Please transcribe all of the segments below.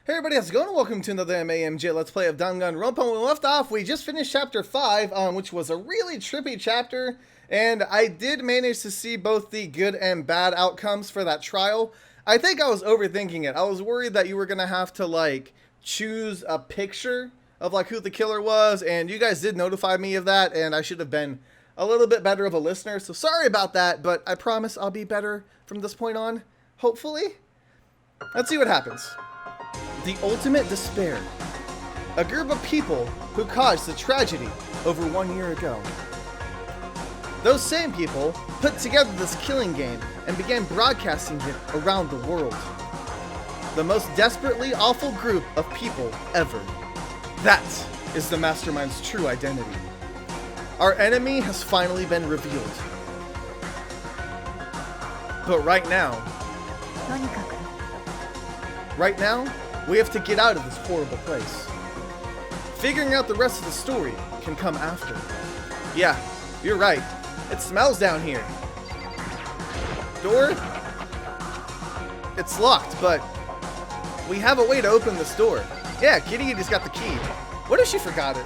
Hey everybody, how's it going? Welcome to another MAMJ Let's Play of Danganronpa. When we left off, we just finished Chapter 5, which was a really trippy chapter, and I did manage to see both the good and bad outcomes for that trial. I think I was overthinking it. I was worried that you were going to have to, choose a picture of, who the killer was, and you guys did notify me of that, and I should have been a little bit better of a listener, so sorry about that, but I promise I'll be better from this point on, hopefully. Let's see what happens. The ultimate despair. A group of people who caused the tragedy over 1 year ago. Those same people put together this killing game and began broadcasting it around the world. The most desperately awful group of people ever. That is the mastermind's true identity. Our enemy has finally been revealed. But right now, we have to get out of this horrible place. Figuring out the rest of the story can come after. Yeah, you're right. It smells down here. Door? It's locked, but we have a way to open this door. Yeah, Kirigiri's got the key. What if she forgot it?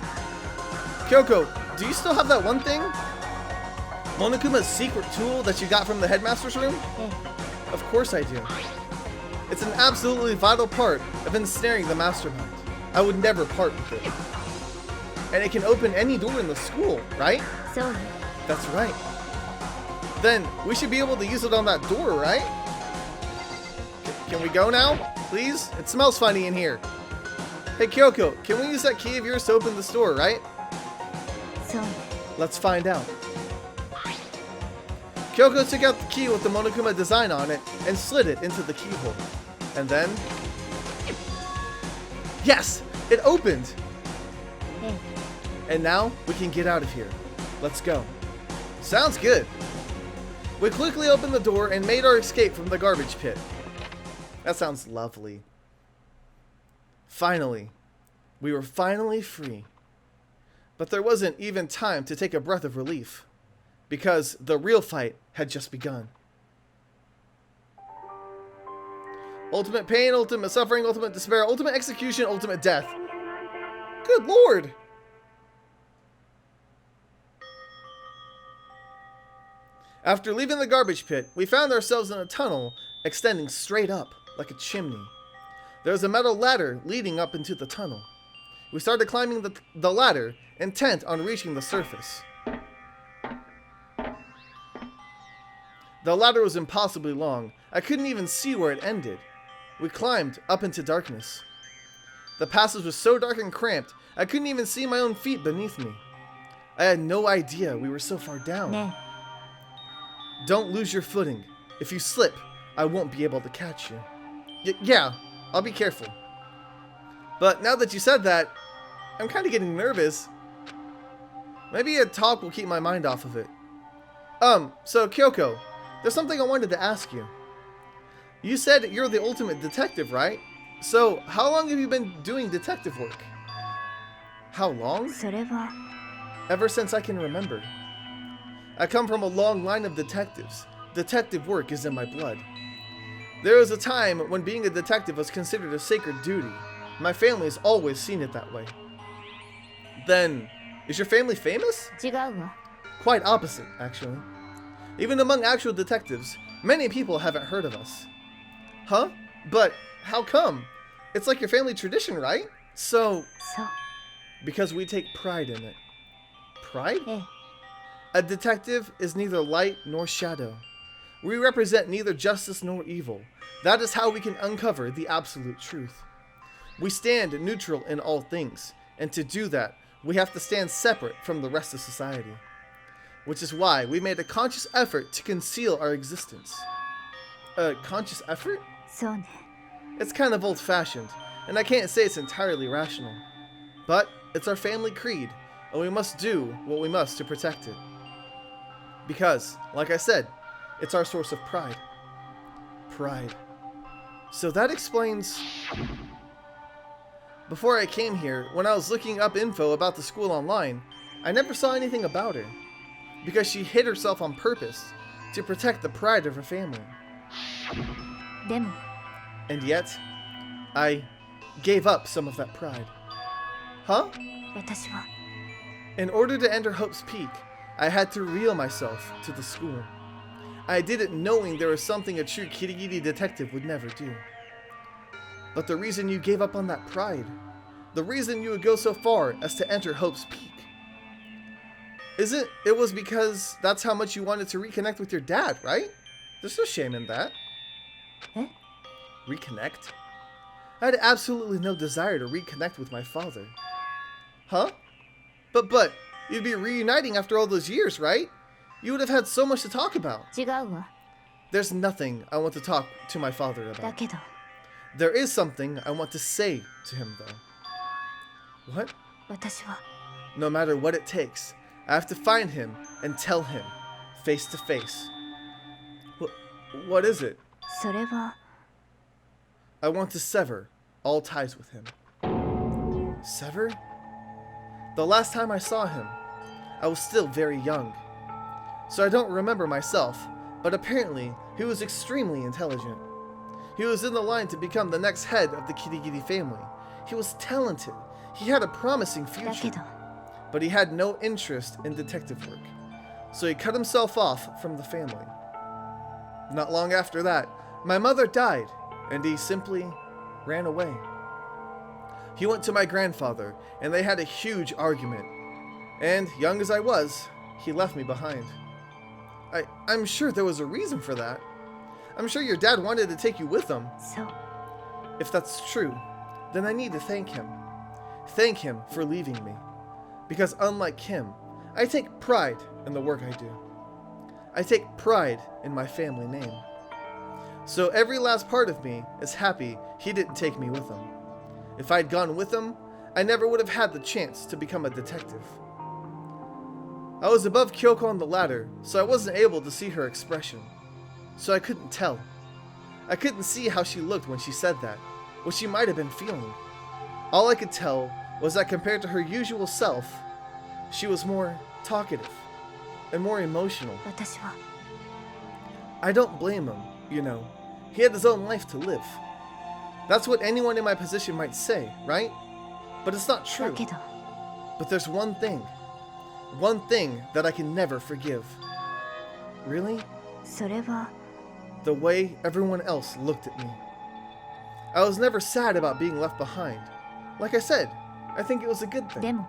Kyoko, do you still have that one thing? Monokuma's secret tool that you got from the headmaster's room? Of course I do. It's an absolutely vital part of ensnaring the mastermind. I would never part with it. And it can open any door in the school, right? So, That's right. Then we should be able to use it on that door, right? Can we go now? Please? It smells funny in here. Hey Kyoko, can we use that key of yours to open this door, right? so, Let's find out. Kyoko took out the key with the Monokuma design on it and slid it into the keyhole. And then... Yes! It opened! And now we can get out of here. Let's go. Sounds good. We quickly opened the door and made our escape from the garbage pit. That sounds lovely. Finally. We were finally free. But there wasn't even time to take a breath of relief. Because the real fight had just begun. Ultimate pain, ultimate suffering, ultimate despair, ultimate execution, ultimate death. Good lord! After leaving the garbage pit, we found ourselves in a tunnel extending straight up like a chimney. There was a metal ladder leading up into the tunnel. We started climbing the ladder, intent on reaching the surface. The ladder was impossibly long. I couldn't even see where it ended. We climbed up into darkness. The passage was so dark and cramped, I couldn't even see my own feet beneath me. I had no idea we were so far down. Don't lose your footing. If you slip, I won't be able to catch you. Yeah, I'll be careful. But now that you said that, I'm kind of getting nervous. Maybe a talk will keep my mind off of it. So Kyoko, there's something I wanted to ask you. You said you're the ultimate detective, right? So, how long have you been doing detective work? How long? それは Ever since I can remember. I come from a long line of detectives. Detective work is in my blood. There was a time when being a detective was considered a sacred duty. My family has always seen it that way. Then, is your family famous? 違うわ Quite opposite, actually. Even among actual detectives, many people haven't heard of us. Huh? But how come? It's like your family tradition, right? So, そう because we take pride in it. Pride? ええ A detective is neither light nor shadow. We represent neither justice nor evil. That is how we can uncover the absolute truth. We stand neutral in all things, and to do that, we have to stand separate from the rest of society. Which is why we made a conscious effort to conceal our existence. A conscious effort? そうね It's kind of old-fashioned, and I can't say it's entirely rational. But it's our family creed, and we must do what we must to protect it. Because, like I said, it's our source of pride. Pride. So that explains... Before I came here, when I was looking up info about the school online, I never saw anything about her. Because she hid herself on purpose to protect the pride of her family. でも And yet, I gave up some of that pride. Huh? 私は In order to enter Hope's Peak, I had to reel myself to the school. I did it knowing there was something a true Kirigiri detective would never do. But the reason you gave up on that pride, the reason you would go so far as to enter Hope's Peak, it was because that's how much you wanted to reconnect with your dad, right? There's no shame in that. え Reconnect? I had absolutely no desire to reconnect with my father. Huh? But, you'd be reuniting after all those years, right? You would have had so much to talk about. 違うわ There's nothing I want to talk to my father だ about. けど There is something I want to say to him, though. What? 私は No matter what it takes, I have to find him and tell him, face to face. What is it? それは I want to sever all ties with him. Sever? The last time I saw him, I was still very young. So I don't remember myself, but apparently he was extremely intelligent. He was in the line to become the next head of the Kirigiri family. He was talented. He had a promising だけ future. ど But he had no interest in detective work. So he cut himself off from the family. Not long after that, my mother died, and he simply ran away. He went to my grandfather, and they had a huge argument. And, young as I was, he left me behind. I'm sure there was a reason for that. I'm sure your dad wanted to take you with him. そう If that's true, then I need to thank him. Thank him for leaving me. Because unlike him, I take pride in the work I do. I take pride in my family name. So every last part of me is happy he didn't take me with him. If I'd gone with him, I never would have had the chance to become a detective. I was above Kyoko on the ladder, so I wasn't able to see her expression. So I couldn't tell. I couldn't see how she looked when she said that, what she might have been feeling. All I could tell was that compared to her usual self, she was more talkative and more emotional. 私は I don't blame him, you know. He had his own life to live. That's what anyone in my position might say, right? But it's not だ true. けど But there's one thing that I can never forgive. Really? それは The way everyone else looked at me. I was never sad about being left behind. Like I said, I think it was a good で thing. も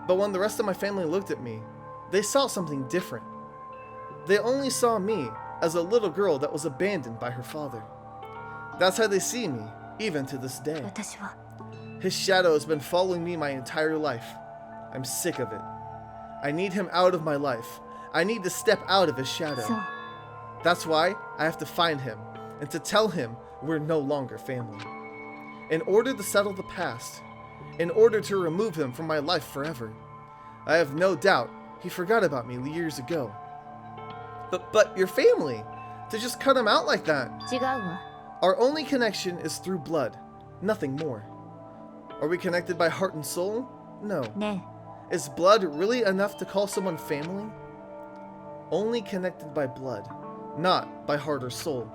But when the rest of my family looked at me, they saw something different. They only saw me as a little girl that was abandoned by her father. That's how they see me, even to this day. 私は His shadow has been following me my entire life. I'm sick of it. I need him out of my life. I need to step out of his shadow. そう That's why I have to find him and to tell him we're no longer family. In order to settle the past, in order to remove him from my life forever, I have no doubt he forgot about me years ago. But your family, to just cut him out like that. 違うわ Our only connection is through blood, nothing more. Are we connected by heart and soul? No. ね Is blood really enough to call someone family? Only connected by blood, not by heart or soul.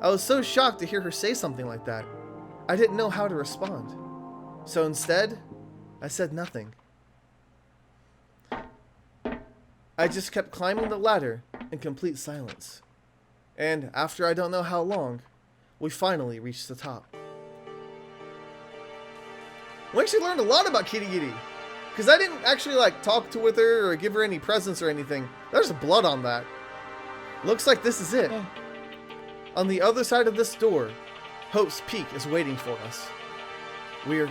I was so shocked to hear her say something like that. I didn't know how to respond. So instead, I said nothing. I just kept climbing the ladder in complete silence. And after I don't know how long, we finally reached the top. We actually learned a lot about Kirigiri. Because I didn't actually talk to with her or give her any presents or anything. There's blood on that. Looks like this is it. え On the other side of this door, Hope's Peak is waiting for us. We're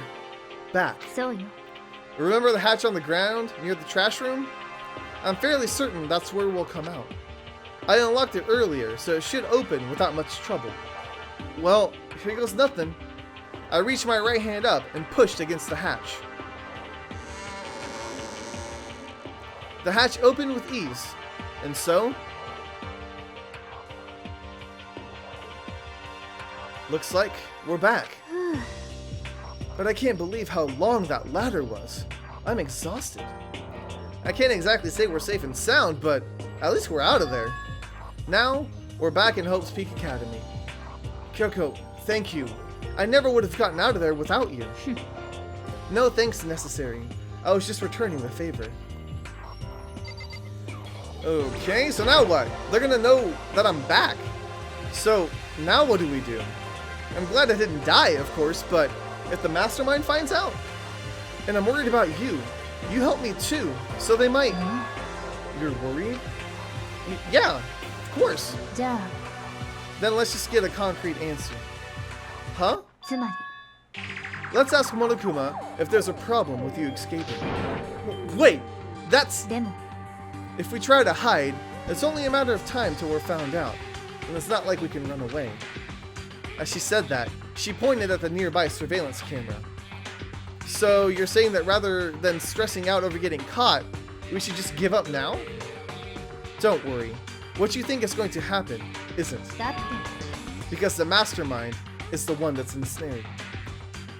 back. そうよ Remember the hatch on the ground near the trash room? I'm fairly certain that's where we'll come out. I unlocked it earlier, so it should open without much trouble. Well, here goes nothing. I reached my right hand up and pushed against the hatch. The hatch opened with ease, and so... Looks like we're back. But I can't believe how long that ladder was. I'm exhausted. I can't exactly say we're safe and sound, but at least we're out of there. Now, we're back in Hope's Peak Academy. Kyoko, thank you. I never would have gotten out of there without you. No thanks necessary. I was just returning the favor. Okay, so now what? They're gonna know that I'm back. So, now what do we do? I'm glad I didn't die, of course, but if the mastermind finds out? And I'm worried about you. You helped me too, so they might... You're worried? Yeah, of course. じゃあ Then let's just get a concrete answer. Huh? つま Let's ask Monokuma if there's a problem with you escaping. Wait, that's... りでも If we try to hide, it's only a matter of time till we're found out. And it's not like we can run away. As she said that, she pointed at the nearby surveillance camera. So you're saying that rather than stressing out over getting caught, we should just give up now? Don't worry. What you think is going to happen isn't. だって Because the mastermind is the one that's ensnared.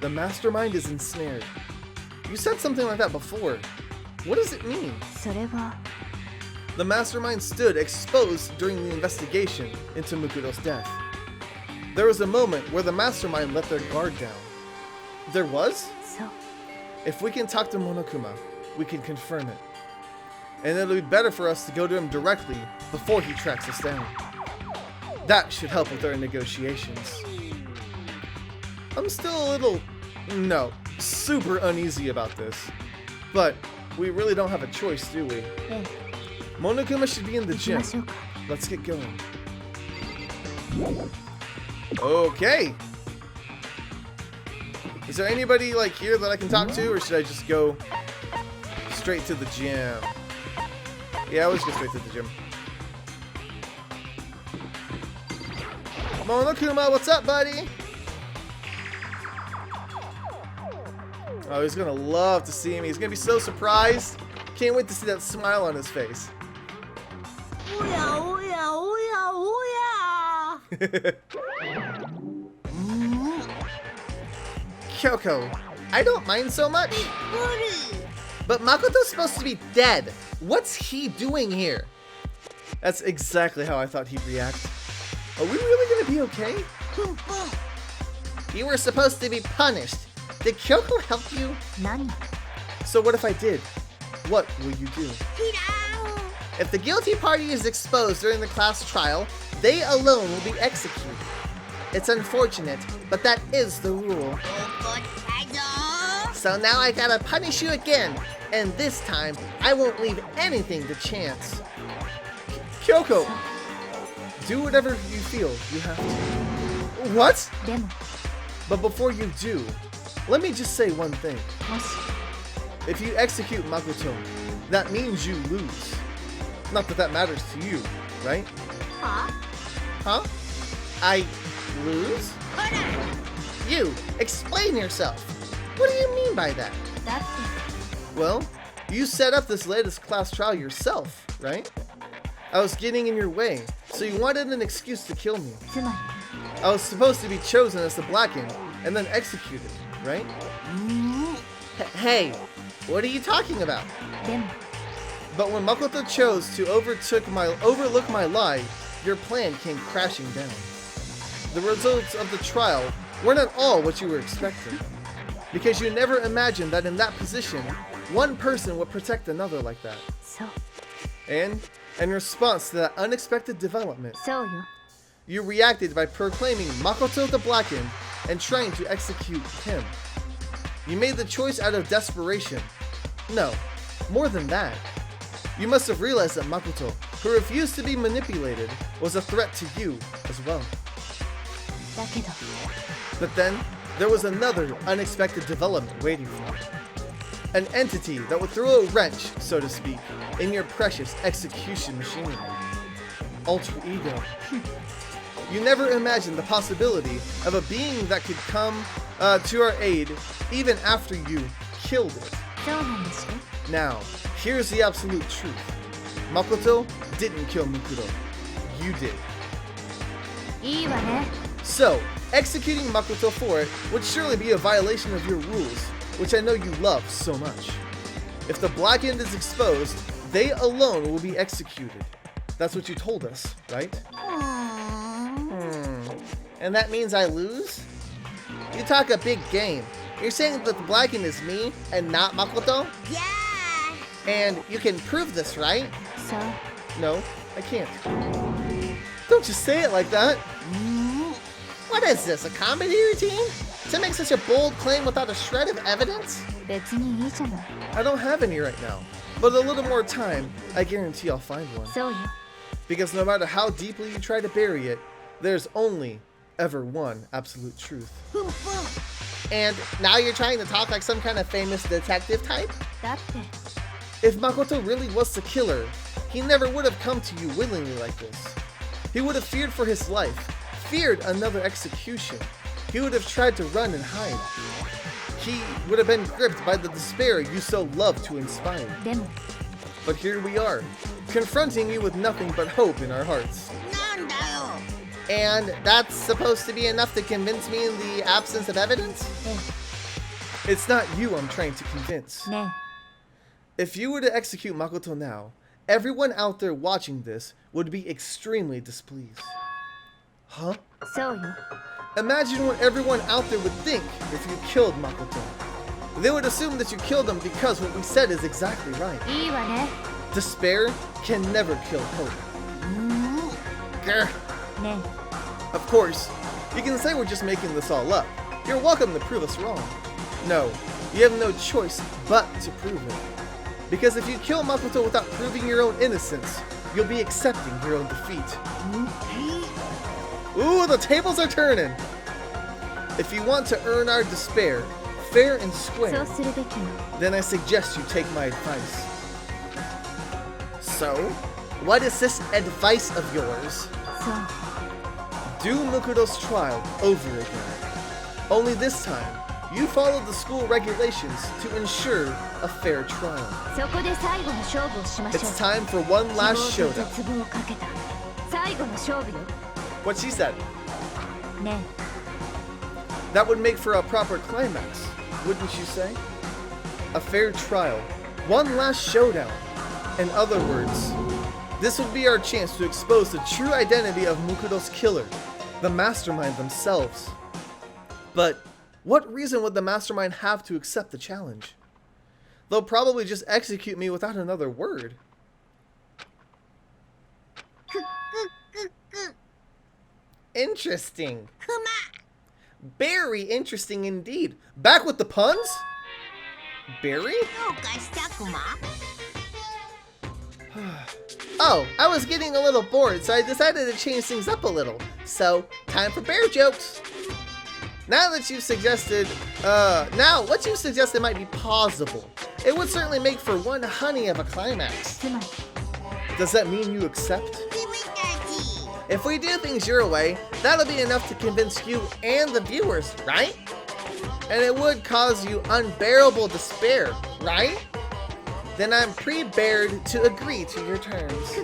The mastermind is ensnared. You said something like that before. What does it mean? それは The mastermind stood exposed during the investigation into Mukudo's death. There was a moment where the mastermind let their guard down. There was? そう If we can talk to Monokuma, we can confirm it. And it'll be better for us to go to him directly before he tracks us down. That should help with our negotiations. I'm still a little, no, super uneasy about this. But we really don't have a choice, do we? え Monokuma should be in the え行き gym. ましょうか Let's get going. Okay. Is there anybody like here that I can talk to, or should I just go straight to the gym? Yeah, let's go straight to the gym. Monokuma, what's up, buddy? Oh, he's gonna love to see me. He's gonna be so surprised. Can't wait to see that smile on his face. おやおやおやおや Kyoko, I don't mind so much. But Makoto's supposed to be dead. What's he doing here? That's exactly how I thought he'd react. Are we really gonna be okay? You were supposed to be punished. Did Kyoko help you? 何 So what if I did? What will you do? If the guilty party is exposed during the class trial, they alone will be executed. It's unfortunate, but that is the rule. So now I gotta punish you again, and this time I won't leave anything to chance. Kyoko, do whatever you feel you have to. What? でも But before you do, let me just say one thing. もし If you execute Makoto, that means you lose. Not that that matters to you, right? は Huh? I lose? You, explain yourself. What do you mean by that? だって Well, you set up this latest class trial yourself, right? I was getting in your way, so you wanted an excuse to kill me. つま I was supposed to be chosen as the Blackened and then executed, right? Hey, what are you talking about? りでも But when Makoto chose to overlook my lie, your plan came crashing down. The results of the trial weren't at all what you were expecting, because you never imagined that in that position, one person would protect another like that. そう And in response to that unexpected development, そうよ you reacted by proclaiming Makoto the Blackened and trying to execute him. You made the choice out of desperation. No, more than that. You must have realized that Makoto, who refused to be manipulated, was a threat to you as well. だけど But then, there was another unexpected development waiting for you. An entity that would throw a wrench, so to speak, in your precious execution machinery. Alter ego. You never imagined the possibility of a being that could come to our aid even after you killed it. そうなんでしょ Now, here's the absolute truth. Makoto didn't kill Mukudo. You did. いいわね So, executing Makoto for it would surely be a violation of your rules, which I know you love so much. If the Blackened is exposed, they alone will be executed. That's what you told us, right? And that means I lose? You talk a big game. You're saying that the Blacken is me and not Makoto? Yeah. And you can prove this, right? So. No, I can't. Don't just say it like that. What is this, a comedy routine? To make such a bold claim without a shred of evidence? 別にいいじゃない。 I don't have any right now. But a little more time, I guarantee I'll find one. そうよ。 Because no matter how deeply you try to bury it, there's only ever one absolute truth. ふんふん。 And now you're trying to talk like some kind of famous detective type? だって。 If Makoto really was the killer, he never would have come to you willingly like this. He would have feared for his life, feared another execution. He would have tried to run and hide. He would have been gripped by the despair you so love to inspire. でも。 But here we are, confronting you with nothing but hope in our hearts. なんだよ。 And that's supposed to be enough to convince me in the absence of evidence? え It's not you I'm trying to convince. え。ね If you were to execute Makoto now, everyone out there watching this would be extremely displeased. Huh? え。そうよ。 Imagine what everyone out there would think if you killed Makoto. They would assume that you killed him because what we said is exactly right. いいわね。 Despair can never kill hope. Grr. ね Of course, you can say we're just making this all up. You're welcome to prove us wrong. No, you have no choice but to prove it. Because if you kill Makoto without proving your own innocence, you'll be accepting your own defeat. Ooh, the tables are turning! If you want to earn our despair, fair and そ square, うするべきよ。 then I suggest you take my advice. So, what is this advice of yours? そう。 Do Mukudo's trial over again. Only this time, you follow the school regulations to ensure a fair trial. そこで最後の勝負をしましょう。 It's time for one last 希望と showdown. 絶望をかけた最後の勝負よ。 What she said. ね That would make for a proper climax, wouldn't you say? A fair trial. One last showdown. In other words, this would be our chance to expose the true identity of Mukudo's killer, the mastermind themselves. But what reason would the mastermind have to accept the challenge? They'll probably just execute me without another word. Interesting. くま。 Very interesting indeed. Back with the puns? Barry? どうかしたくま。 Oh, I was getting a little bored, so I decided to change things up a little. So, time for bear jokes. Now that you've suggested, now what you've suggested might be plausible. It would certainly make for one honey of a climax. つまり Does that mean you accept? 君たち。 If we do things your way, that'll be enough to convince you and the viewers, right? And it would cause you unbearable despair, right? Then I'm pre-bared to agree to your terms.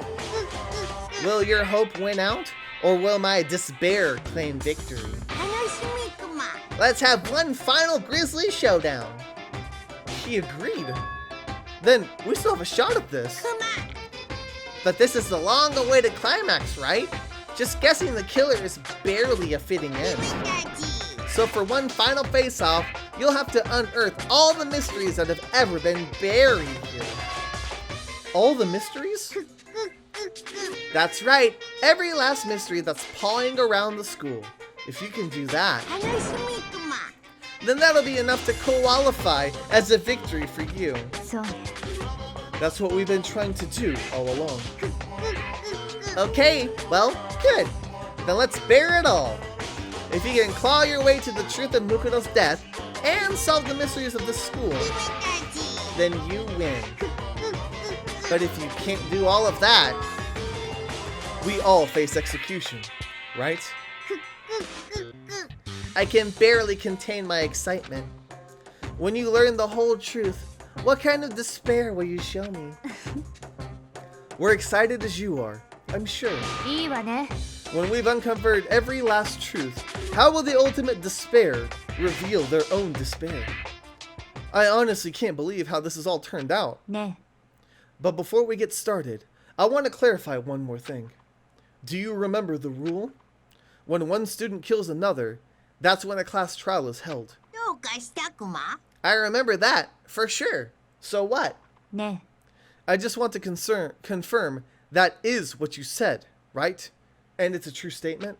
Will your hope win out, or will my despair claim victory? 楽しみくま。 Let's have one final grisly showdown. He agreed. Then we still have a shot at this. くま。 But this is the long-awaited climax, right? Just guessing the killer is barely a fitting end. 君たち。 So for one final face-off, you'll have to unearth all the mysteries that have ever been buried here. All the mysteries? That's right, every last mystery that's pawing around the school. If you can do that, 楽しみくま。 then that'll be enough to qualify as a victory for you. そうね。 That's what we've been trying to do all along. Okay, well, good. Then let's bear it all. If you can claw your way to the truth of Mukudo's death and solve the mysteries of the school, 君たち。 then you win. But if you can't do all of that, we all face execution, right? I can barely contain my excitement. When you learn the whole truth, what kind of despair will you show me? We're excited as you are, I'm sure. いいわね。 When we've uncovered every last truth, how will the ultimate despair reveal their own despair? I honestly can't believe how this has all turned out. ね But before we get started, I want to clarify one more thing. Do you remember the rule? When one student kills another, That's when a class trial is held. どうかしたクマ I remember that, for sure. So what? ね I just want to confirm that is what you said, right? And it's a true statement?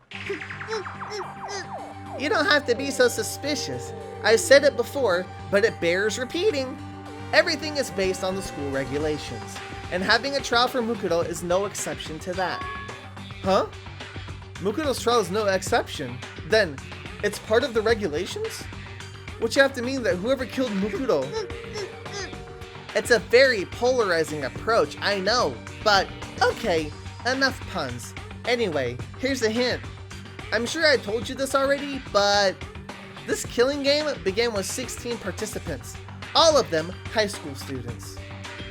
You don't have to be so suspicious. I've said it before, but it bears repeating. Everything is based on the school regulations, and having a trial for Mukudo is no exception to that. Huh? Mukudo's trial is no exception? Then, it's part of the regulations? Which you have to mean that whoever killed Mukudo... It's a very polarizing approach, I know, but okay, enough puns. Anyway, here's a hint. I'm sure I told you this already, but this killing game began with 16 participants, all of them high school students.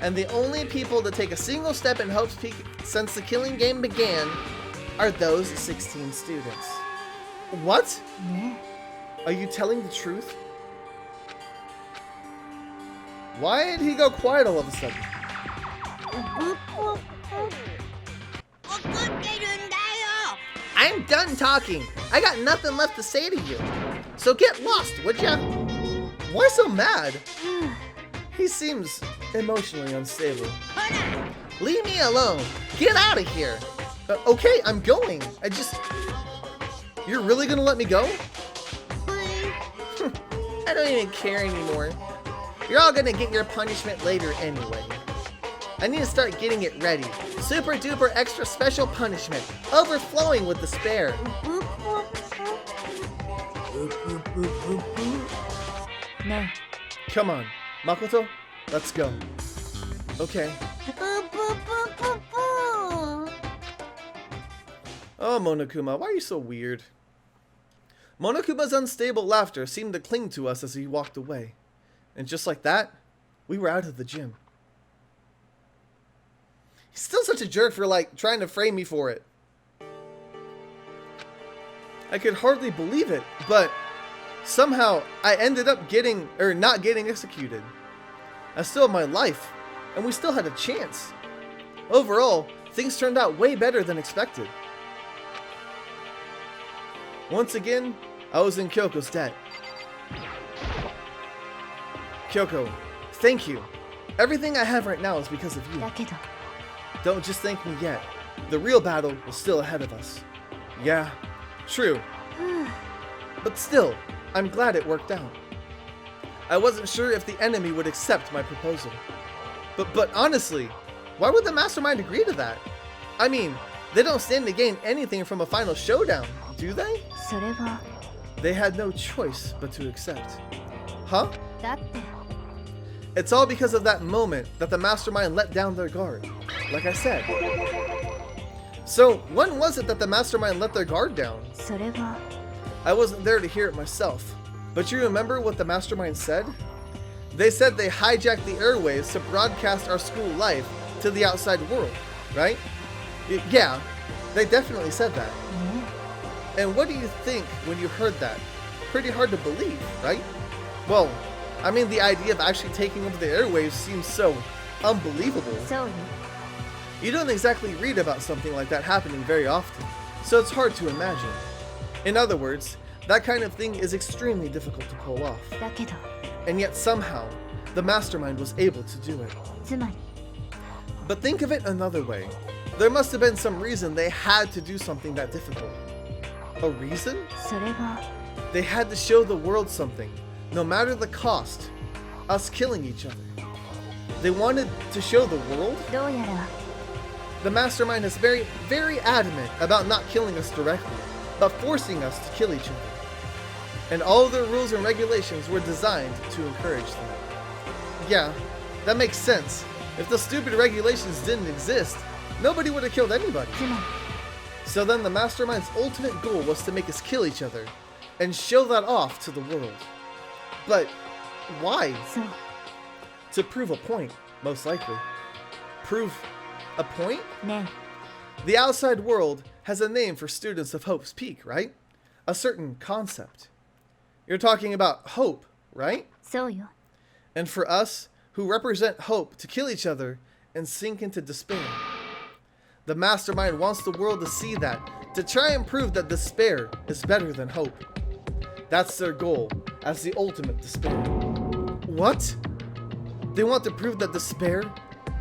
And the only people to take a single step in Hope's Peak since the killing game began are those 16 students. What? ね Are you telling the truth? Why did he go quiet all of a sudden? 怒ってるんだよ I'm done talking. I got nothing left to say to you. So get lost, would ya? Why so mad? He seems emotionally unstable. ほら Leave me alone. Get out of here. Okay, I'm going. You're really gonna let me go? I don't even care anymore. You're all gonna get your punishment later anyway. I need to start getting it ready. Super duper extra special punishment. Overflowing with despair. ね Come on, Makoto, let's go. Okay. プープープープープー Oh, Monokuma, why are you so weird? Monokuma's unstable laughter seemed to cling to us as he walked away. And just like that, we were out of the gym. He's still such a jerk for, like, trying to frame me for it. I could hardly believe it, but somehow I ended up not getting executed. I still had my life, and we still had a chance. Overall, things turned out way better than expected. Once again, I was in Kyoko's debt. Kyoko, thank you. Everything I have right now is because of you. だけど Don't just thank me yet. The real battle is still ahead of us. Yeah, true. But still, I'm glad it worked out. I wasn't sure if the enemy would accept my proposal. But honestly, why would the mastermind agree to that? I mean, they don't stand to gain anything from a final showdown, do they? それは They had no choice but to accept. Huh? だって It's all because of that moment that the mastermind let down their guard, like I said. So, when was it that the mastermind let their guard down? それは I wasn't there to hear it myself, but you remember what the mastermind said? They said they hijacked the airwaves to broadcast our school life to the outside world, right? Yeah, they definitely said that. ね And what do you think when you heard that? Pretty hard to believe, right? Well, I mean, the idea of actually taking over the airwaves seems so unbelievable. そうよ You don't exactly read about something like that happening very often, so it's hard to imagine. In other words, that kind of thing is extremely difficult to pull off. だけど And yet somehow, the mastermind was able to do it. つまり But think of it another way. There must have been some reason they had to do something that difficult. A reason? それは They had to show the world something, no matter the cost. Us killing each other. They wanted to show the world? どうやら The mastermind is very, very adamant about not killing us directly, but forcing us to kill each other. And all of their rules and regulations were designed to encourage them. Yeah, that makes sense. If the stupid regulations didn't exist, nobody would have killed anybody. つまり So then the mastermind's ultimate goal was to make us kill each other and show that off to the world. But why? そう To prove a point, most likely. Prove a point? ね The outside world has a name for students of Hope's Peak, right? A certain concept. You're talking about hope, right? そうよ And for us, who represent hope, to kill each other and sink into despair. The mastermind wants the world to see that, to try and prove that despair is better than hope. That's their goal, as the ultimate despair. What? They want to prove that despair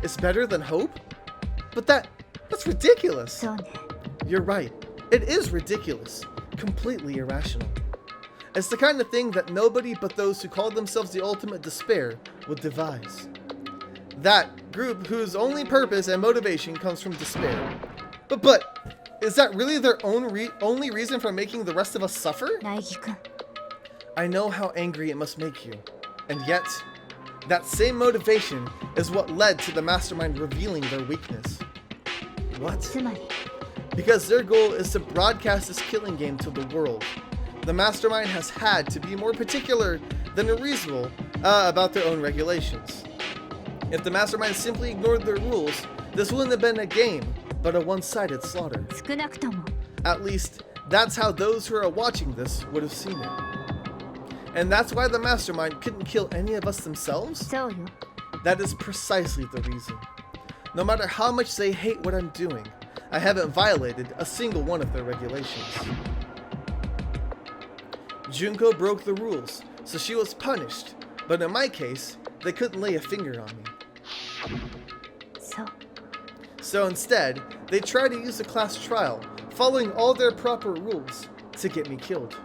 is better than hope? But that's ridiculous. そうね。 You're right. It is ridiculous. Completely irrational. It's the kind of thing that nobody but those who call themselves the ultimate despair would devise. That group whose only purpose and motivation comes from despair. But is that really their only reason for making the rest of us suffer? 苗木くん。 I know how angry it must make you. And yet, that same motivation is what led to the mastermind revealing their weakness. What? つまり、 Because their goal is to broadcast this killing game to the world. The mastermind has had to be more particular than reasonable about their own regulations. If the mastermind simply ignored their rules, this wouldn't have been a game, but a one-sided slaughter. 少なくとも、 At least, that's how those who are watching this would have seen it. And that's why the mastermind couldn't kill any of us themselves? そうよ。 That is precisely the reason. No matter how much they hate what I'm doing, I haven't violated a single one of their regulations. Junko broke the rules, so she was punished, but in my case, they couldn't lay a finger on me. そう。 So instead, they tried to use a class trial, following all their proper rules, to get me killed.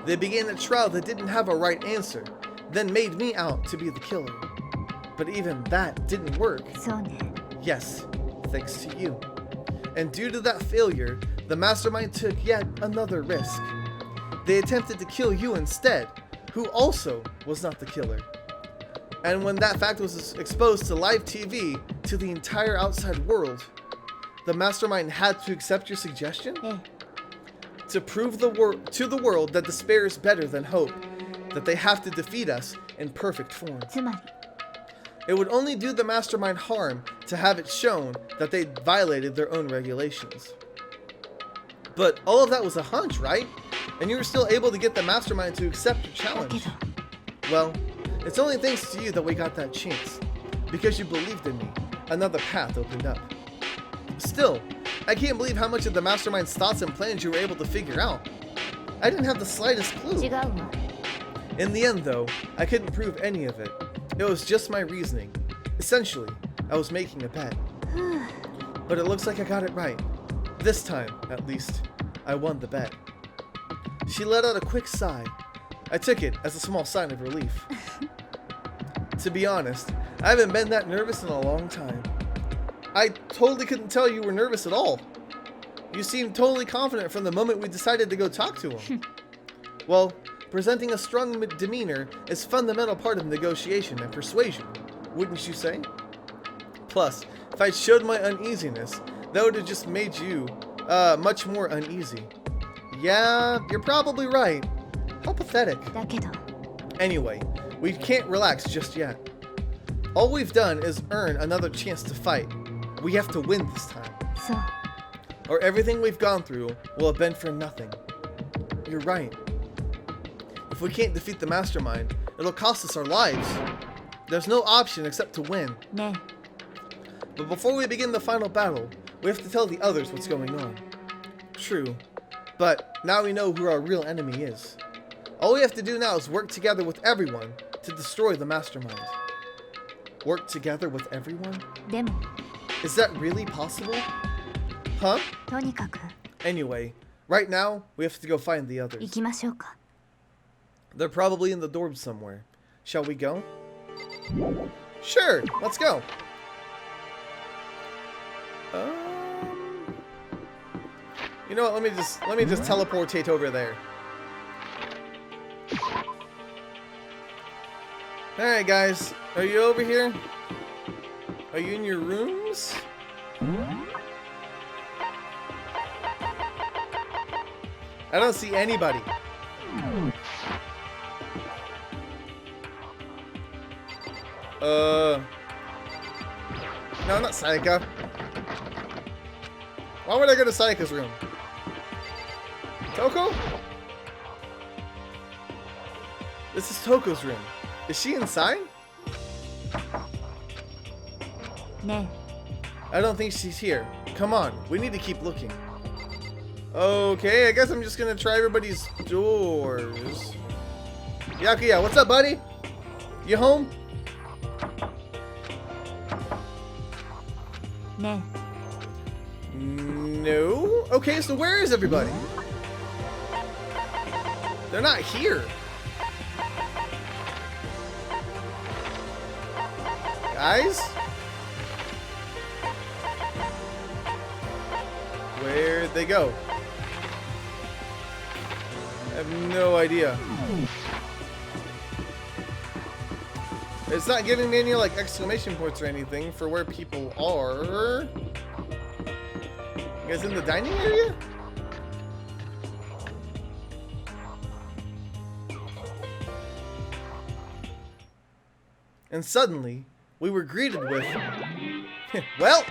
They began a trial that didn't have a right answer, then made me out to be the killer. But even that didn't work. そうね。 Yes, thanks to you. And due to that failure, the mastermind took yet another risk. They attempted to kill you instead, who also was not the killer. And when that fact was exposed to live TV, to the entire outside world, the mastermind had to accept your suggestion? ええ。 To prove to the world that despair is better than hope, that they have to defeat us in perfect form. つまり、 It would only do the mastermind harm to have it shown that they violated their own regulations. But all of that was a hunch, right? And you were still able to get the mastermind to accept your だけ challenge. ど、 Well, it's only thanks to you that we got that chance. Because you believed in me, another path opened up. Still, I can't believe how much of the mastermind's thoughts and plans you were able to figure out. I didn't have the slightest 違 clue. うわ。 In the end, though, I couldn't prove any of it. It was just my reasoning. Essentially, I was making a bet. But it looks like I got it right. This time, at least, I won the bet. She let out a quick sigh. I took it as a small sign of relief. To be honest, I haven't been that nervous in a long time. I totally couldn't tell you were nervous at all. You seemed totally confident from the moment we decided to go talk to him. Well, presenting a strong demeanor is a fundamental part of negotiation and persuasion, wouldn't you say? Plus, if I showed my uneasiness, that would have just made you much more uneasy. Yeah, you're probably right. How pathetic. だけど、 Anyway, we can't relax just yet. All we've done is earn another chance to fight. We have to win this time, そう。 or everything we've gone through will have been for nothing. You're right. If we can't defeat the mastermind, it'll cost us our lives. There's no option except to win. ね But before we begin the final battle, we have to tell the others what's going on. True, but now we know who our real enemy is. All we have to do now is work together with everyone to destroy the mastermind. Work together with everyone? え。でも、 Is that really possible? Huh? とにかく、 Anyway, right now, we have to go find the 行 others. きましょうか。 They're probably in the dorms somewhere. Shall we go? Sure, let's go. You know what? Let me just teleportate over there. All right, guys, are you over here? Are you in your rooms? I don't see anybody. No, not Sayaka. Why would I go to Sayaka's room? Toko? This is Toko's room. Is she inside? ね I don't think she's here. Come on, we need to keep looking. Okay, I guess I'm just gonna try everybody's doors. Yakuya, what's up, buddy? You home? ね No? Okay, so where is everybody? They're not here. Guys? Where'd they go? I have no idea. It's not giving me any like exclamation points or anything for where people are. You guys in the dining area? And suddenly, we were greeted with, well,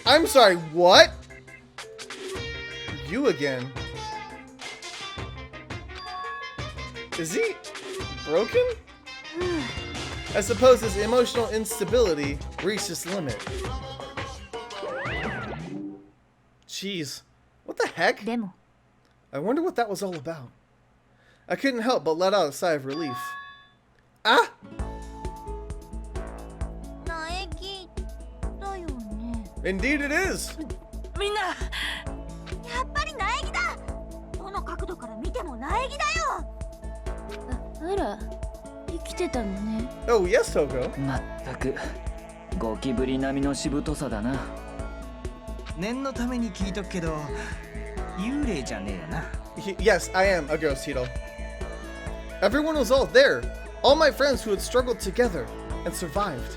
I'm sorry, what? You again. Is he broken? I suppose his emotional instability reached its limit. Jeez, what the heck? でも I wonder what that was all about. I couldn't help but let out a sigh of relief. Ah! 苗木だよね。 Indeed it is! みんな、やっぱり苗木だ。どの角度から見ても苗木だよ。あら、生きてたのね。 Oh, yes, Toko. まったくゴキブリ並みのしぶとさだな。念のために聞いとくけど、幽霊じゃねえよな。Yes, I am a ghost, Hito. Everyone was all there. All my friends who had struggled together and survived.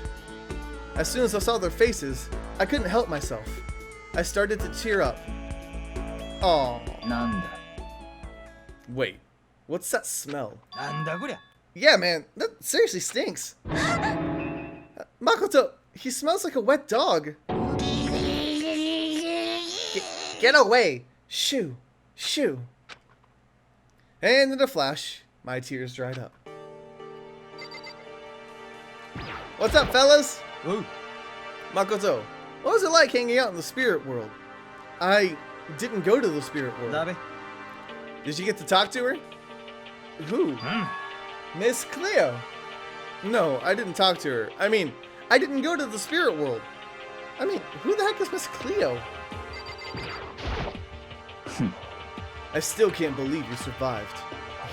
As soon as I saw their faces, I couldn't help myself. I started to tear up. Aww. なんだ Wait, what's that smell? なんだこりゃ。 Yeah, man, that seriously stinks. Makoto, he smells like a wet dog. Get away! Shoo! Shoo! And in a flash, my tears dried up. What's up, fellas? おう。 Makoto, what was it like hanging out in the spirit world? I didn't go to the spirit world. だべ。 Did you get to talk to her? Who? Miss Cleo. No, I didn't talk to her. I mean, I didn't go to the spirit world. I mean, who the heck is Miss Cleo? I still can't believe you survived.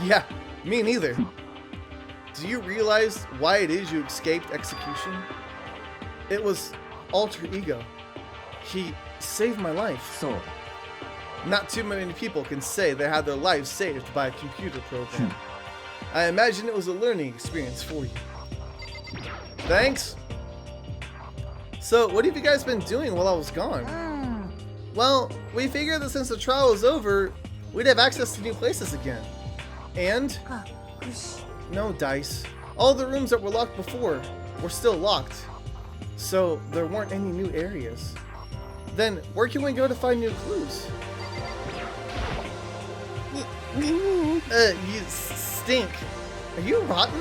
Yeah, me neither. Do you realize why it is you escaped execution? It was alter ego. He saved my life. そう Not too many people can say they had their lives saved by a computer program. I imagine it was a learning experience for you. Thanks. So, what have you guys been doing while I was gone? Well, we figured that since the trial was over, we'd have access to new places again. And? No, Dice. All the rooms that were locked before were still locked. So, there weren't any new areas. Then, where can we go to find new clues? You stink. Are you rotten?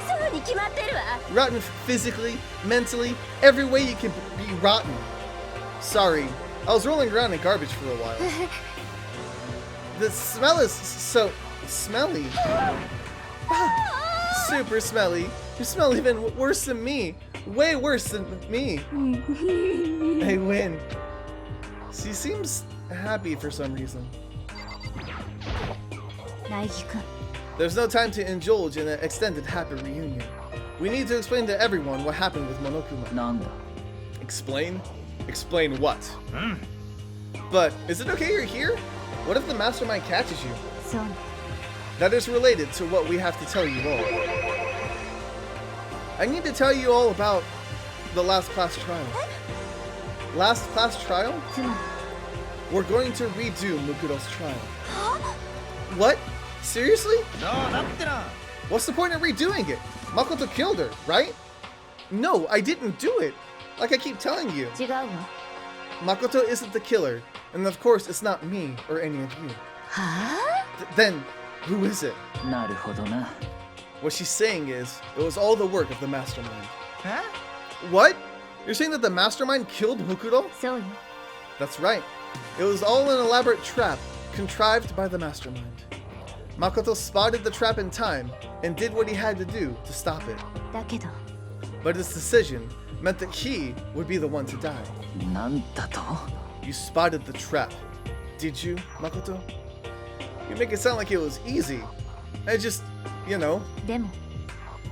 そうに決まってるわ。 Rotten physically, mentally, every way you can be rotten. Sorry, I was rolling around in garbage for a while. The smell is so smelly. Super smelly. You smell even worse than me. Way worse than me. I win. She seems happy for some reason. 苗木くん There's no time to indulge in an extended happy reunion. We need to explain to everyone what happened with Monokuma. なんだ Explain? Explain what? But is it okay you're here? What if the mastermind catches you? そうね That is related to what we have to tell you all. I need to tell you all about the last class trial. Last class trial? つまり We're going to redo Mukudo's trial. What? Seriously? どうだってな。 What's the point of redoing it? Makoto killed her, right? No, I didn't do it. Like I keep telling you. 違うわ Makoto isn't the killer. And of course, it's not me or any of you. は Then, who is it? なるほどな What she's saying is, it was all the work of the mastermind. え？ What? You're saying that the mastermind killed Mukudo? そうよ That's right. It was all an elaborate trap contrived by the mastermind. Makoto spotted the trap in time and did what he had to do to stop it. だけど But his decision meant that he would be the one to die. なんだと You spotted the trap, did you, Makoto? You make it sound like it was easy. I just, you know. でも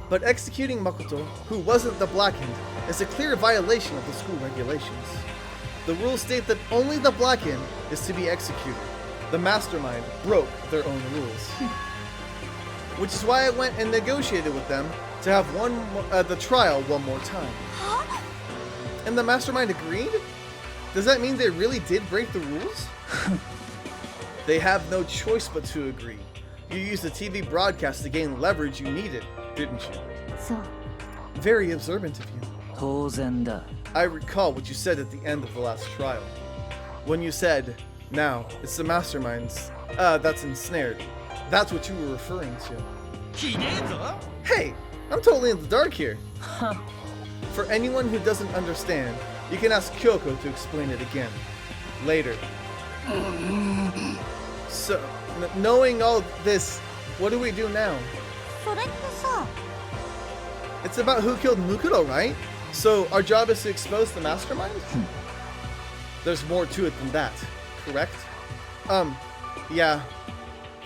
But executing Makoto, who wasn't the Blackened, is a clear violation of the school regulations. The rules state that only the Blackened is to be executed. The mastermind broke their own rules. Which is why I went and negotiated with them to have the trial one more time. And the mastermind agreed? Does that mean they really did break the rules? They have no choice but to agree. You used the TV broadcast to gain leverage you needed, didn't you? そう Very observant of you. 当然だ I recall what you said at the end of the last trial. When you said, now, it's the masterminds that's ensnared. That's what you were referring to. ひでえぞ Hey, I'm totally in the dark here. For anyone who doesn't understand, you can ask Kyoko to explain it again. Later. So, knowing all this, what do we do now? それってさ It's about who killed Mukuro, right? So our job is to expose the mastermind? There's more to it than that, correct? Yeah.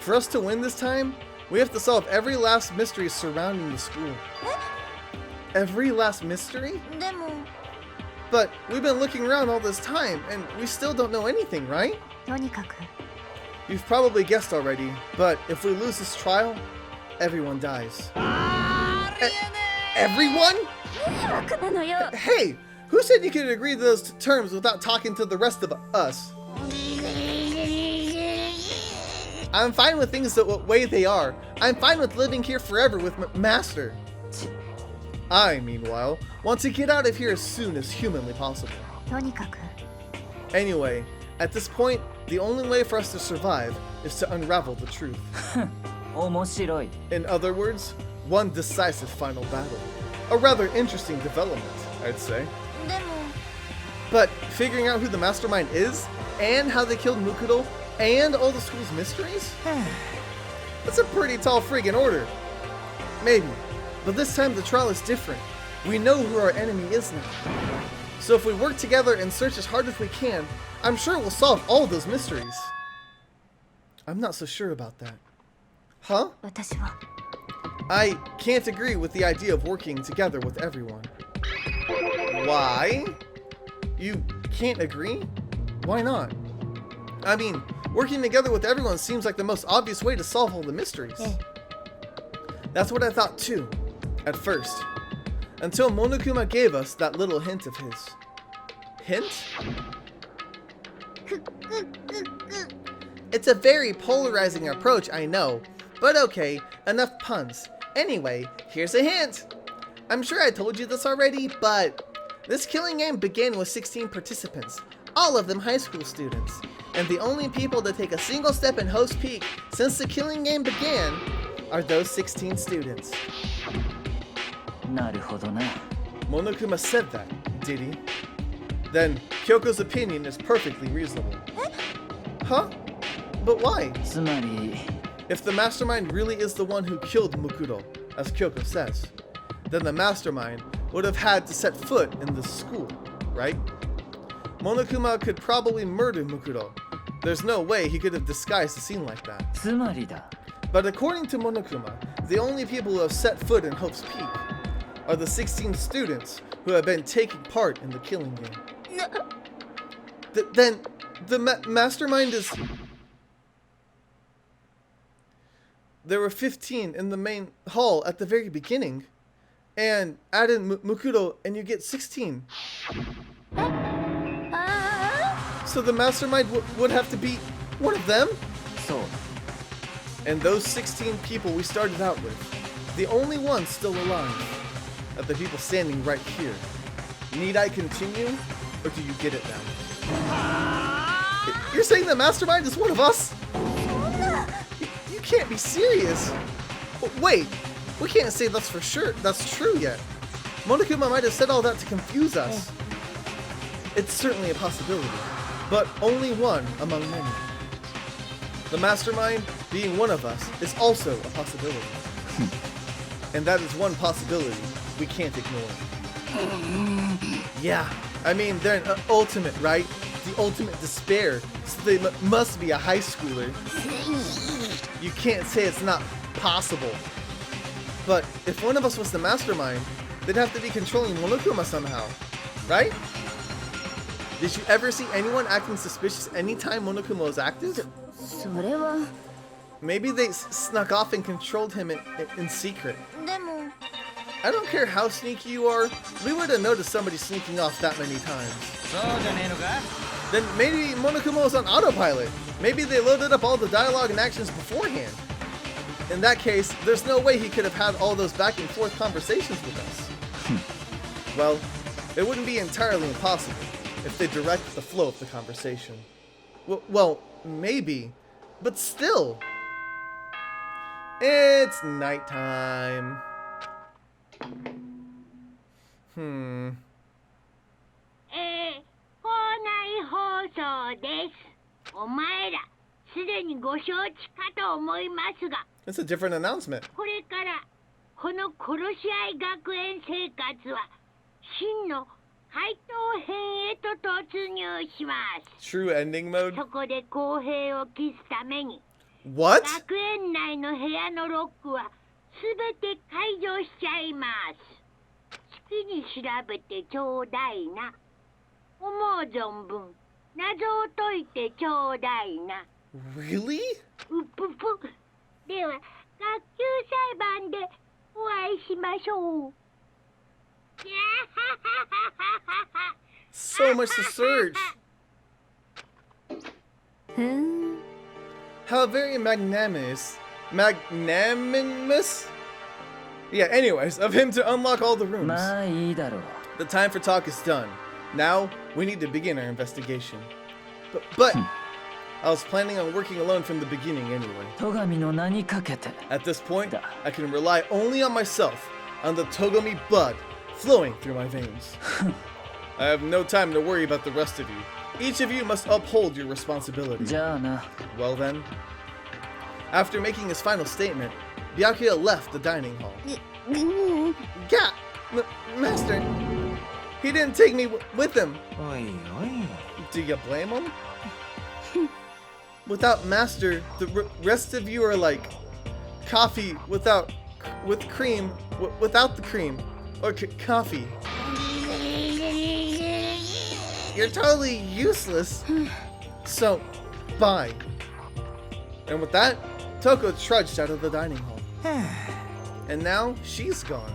For us to win this time, we have to solve every last mystery surrounding the school. Every last mystery? でも But we've been looking around all this time, and we still don't know anything, right? とにかく You've probably guessed already, but if we lose this trial, everyone dies. Everyone? 迷惑なのよ Hey, who said you could agree to those terms without talking to the rest of us? I'm fine with things the way they are. I'm fine with living here forever with Master. I, meanwhile, want to get out of here as soon as humanly possible. とにかく Anyway, at this point, the only way for us to survive is to unravel the truth. 面白い In other words, one decisive final battle. A rather interesting development, I'd say. でも But figuring out who the mastermind is, and how they killed Mukuro, and all the school's mysteries? That's a pretty tall friggin' order. Maybe. But this time the trial is different. We know who our enemy is now. So if we work together and search as hard as we can, I'm sure we'll solve all those mysteries. I'm not so sure about that. Huh? 私は I can't agree with the idea of working together with everyone. Why? You can't agree? Why not? I mean, working together with everyone seems like the most obvious way to solve all the mysteries. That's what I thought too, at first. Until Monokuma gave us that little hint of his. Hint? It's a very polarizing approach, I know. But okay, enough puns. Anyway, here's a hint. I'm sure I told you this already, but this killing game began with 16 participants, all of them high school students. And the only people to take a single step in Host Peak since the killing game began are those 16 students. なるほどな Monokuma said that, did he? Then Kyoko's opinion is perfectly reasonable. Huh? But why? つまり If the mastermind really is the one who killed Mukuro, as Kyoko says, then the mastermind would have had to set foot in this school, right? Monokuma could probably murder Mukuro. There's no way he could have disguised a scene like that. つまりだ But according to Monokuma, the only people who have set foot in Hope's Peak are the 16 students who have been taking part in the killing game. Then the mastermind is... There were 15 in the main hall at the very beginning, and add in Mukuro and you get 16. So the mastermind would have to be one of them? そう And those 16 people we started out with, the only ones still alive, are the people standing right here. Need I continue, or do you get it now? You're saying the mastermind is one of us? You can't be serious. Wait, we can't say that's for sure. That's true yet. Monokuma might have said all that to confuse us. It's certainly a possibility. but only one among many. The mastermind, being one of us, is also a possibility. And that is one possibility we can't ignore. Yeah, I mean, they're an ultimate, right? The ultimate despair, so they must be a high schooler. You can't say it's not possible. But if one of us was the mastermind, they'd have to be controlling Monokuma somehow, right? Did you ever see anyone acting suspicious anytime Monokuma was active? それは Maybe they snuck off and controlled him in secret. でも I don't care how sneaky you are, we would have noticed somebody sneaking off that many times. そうじゃねえのか Then maybe Monokuma was on autopilot. Maybe they loaded up all the dialogue and actions beforehand. In that case, there's no way he could have had all those back and forth conversations with us. Well, it wouldn't be entirely impossible if they directed the flow of the conversation. Well, maybe, but still. It's nighttime. 校内放送です。お前ら、すでにご承知かと思いますが、 It's a different announcement. これからこの殺し合い学園生活は真の怪盗編へと突入します。 True ending mode? そこで公平を期すために、 What? 学園内の部屋のロックはすべて解除しちゃいます。好きに調べてちょうだいな。思う存分謎を解いてちょうだいな。 Really? うっぷぷ。では学級裁判でお会いしましょう。 So much to search. ふーん How very magnanimous. Magnanimous? Yeah, anyways, of him to unlock all the rooms. まあいいだろう。 The time for talk is done. Now, we need to begin our investigation. But I was planning on working alone from the beginning anyway. 戸上の名にかけて。 At this point, I can rely only on myself, on the Togomi blood flowing through my veins. I have no time to worry about the rest of you. Each of you must uphold your responsibility. じゃあな。 Well then. After making his final statement, Byakuya left the dining hall. Yeah, Master. He didn't take me with him. おいおい Do you blame him? Without Master, the rest of you are like coffee with cream, without the cream, or coffee. You're totally useless. So, bye. And with that, Toko trudged out of the dining hall. And now she's gone.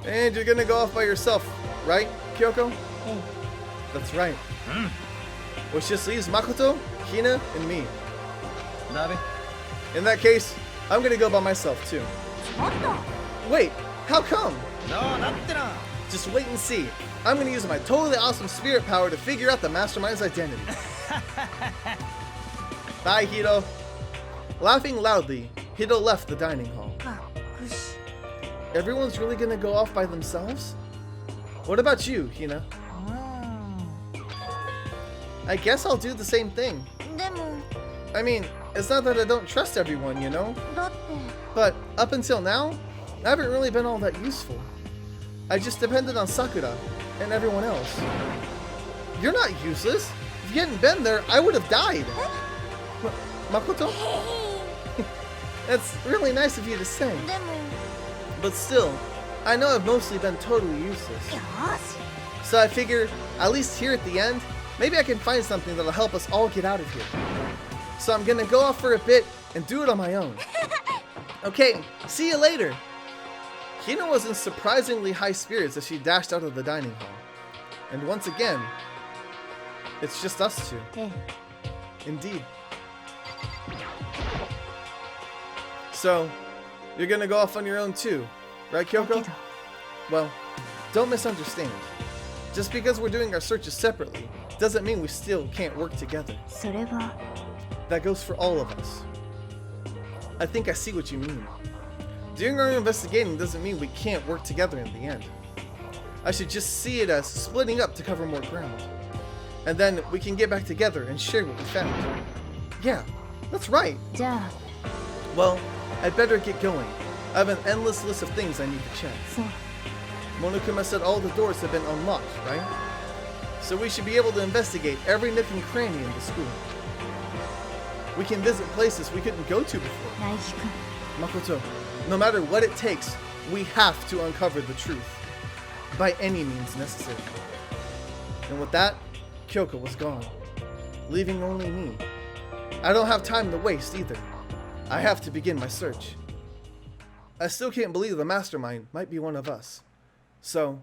And you're gonna go off by yourself, right, Kyoko? That's right. Which just leaves Makoto, Hina, and me. だべ In that case, I'm gonna go by myself too. ちょっと Wait, how come? どうなってな Just wait and see. I'm gonna use my totally awesome spirit power to figure out the mastermind's identity. Bye, Hito. Laughing loudly, Hito left the dining hall. 隠し Everyone's really gonna go off by themselves? What about you, Hina? I guess I'll do the same thing. でも I mean, it's not that I don't trust everyone, you know? だって But up until now, I haven't really been all that useful. I just depended on Sakura and everyone else. You're not useless. If you hadn't been there, I would have died. Makoto? That's really nice of you to say. でも But still, I know I've mostly been totally useless. よし So I figure, at least here at the end, maybe I can find something that'll help us all get out of here. So I'm gonna go off for a bit and do it on my own. Okay, see you later. Hina was in surprisingly high spirits as she dashed out of the dining hall. And once again, it's just us two. え Indeed. So, you're gonna go off on your own too, right, だけ Kyoko? ど Well, don't misunderstand. Just because we're doing our searches separately doesn't mean we still can't work together. それは That goes for all of us. I think I see what you mean. Doing our investigating doesn't mean we can't work together in the end. I should just see it as splitting up to cover more ground. And then we can get back together and share what we found. Yeah, that's right. じゃあ Well, I'd better get going. I have an endless list of things I need to check. そう Monokuma said all the doors have been unlocked, right? So we should be able to investigate every nook and cranny in the school. We can visit places we couldn't go to before. 苗木君 Makoto, no matter what it takes, we have to uncover the truth. By any means necessary. And with that, Kyoko was gone, leaving only me. I don't have time to waste either. I have to begin my search. I still can't believe the mastermind might be one of us. So,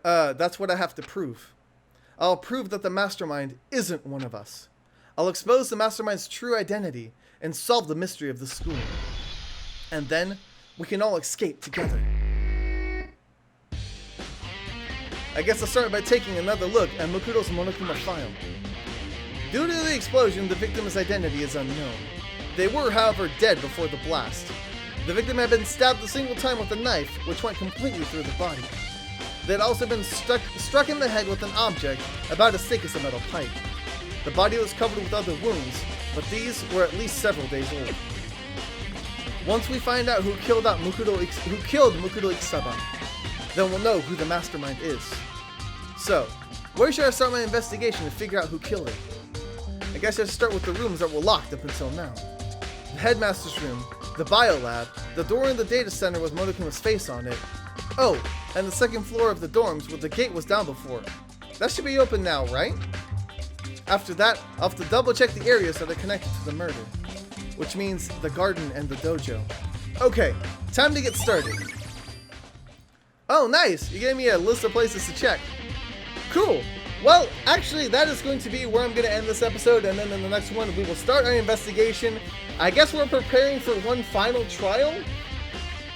that's what I have to prove. I'll prove that the mastermind isn't one of us. I'll expose the mastermind's true identity and solve the mystery of the school. And then, we can all escape together. I guess I'll start by taking another look at Mukuro's Monokuma file. Due to the explosion, the victim's identity is unknown. They were, however, dead before the blast. The victim had been stabbed a single time with a knife, which went completely through the body. They had also been struck in the head with an object about as thick as a metal pipe. The body was covered with other wounds, but these were at least several days old. Once we find out who killed Mukuro Ikisaba, then we'll know who the mastermind is. So, where should I start my investigation to figure out who killed her? I guess I should start with the rooms that were locked up until now. The headmaster's room, the bio lab, the door in the data center with Monokuma's face on it. Oh, and the second floor of the dorms where the gate was down before. That should be open now, right? After that, I'll have to double check the areas that are connected to the murder, which means the garden and the dojo. Okay, time to get started. Oh, nice! You gave me a list of places to check. Cool! Well, actually, that is going to be where I'm going to end this episode, and then in the next one, we will start our investigation. I guess we're preparing for one final trial?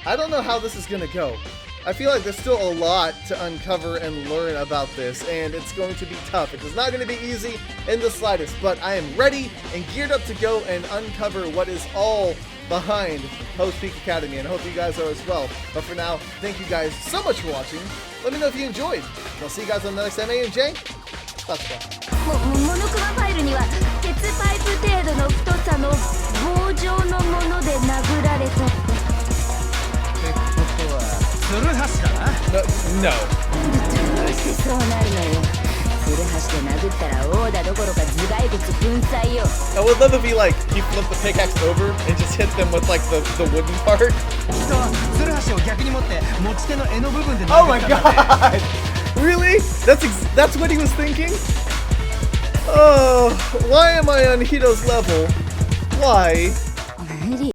I don't know how this is going to go. I feel like there's still a lot to uncover and learn about this, and it's going to be tough. It is not going to be easy in the slightest, but I am ready and geared up to go and uncover what is all behind Post Peak Academy, and I hope you guys are as well. But for now, thank you guys so much for watching. Let me know if you enjoyed. And I'll see you guys on the next MAMJ. That's all. モノクマファイルには鉄パイプ程度の太さの棒状のもので殴られたってことはツルハシだな。 No. どうしてそうなるのよツルハシで殴ったら王だどころか頭蓋骨粉砕よ I would love if he he flipped the pickaxe over and just hit them with the wooden part. きっとツルハシを逆に持って持ち手の柄の部分で Oh my 殴ったんだね god! Really? That's what he was thinking? Oh, why am I on Hito's level? Why?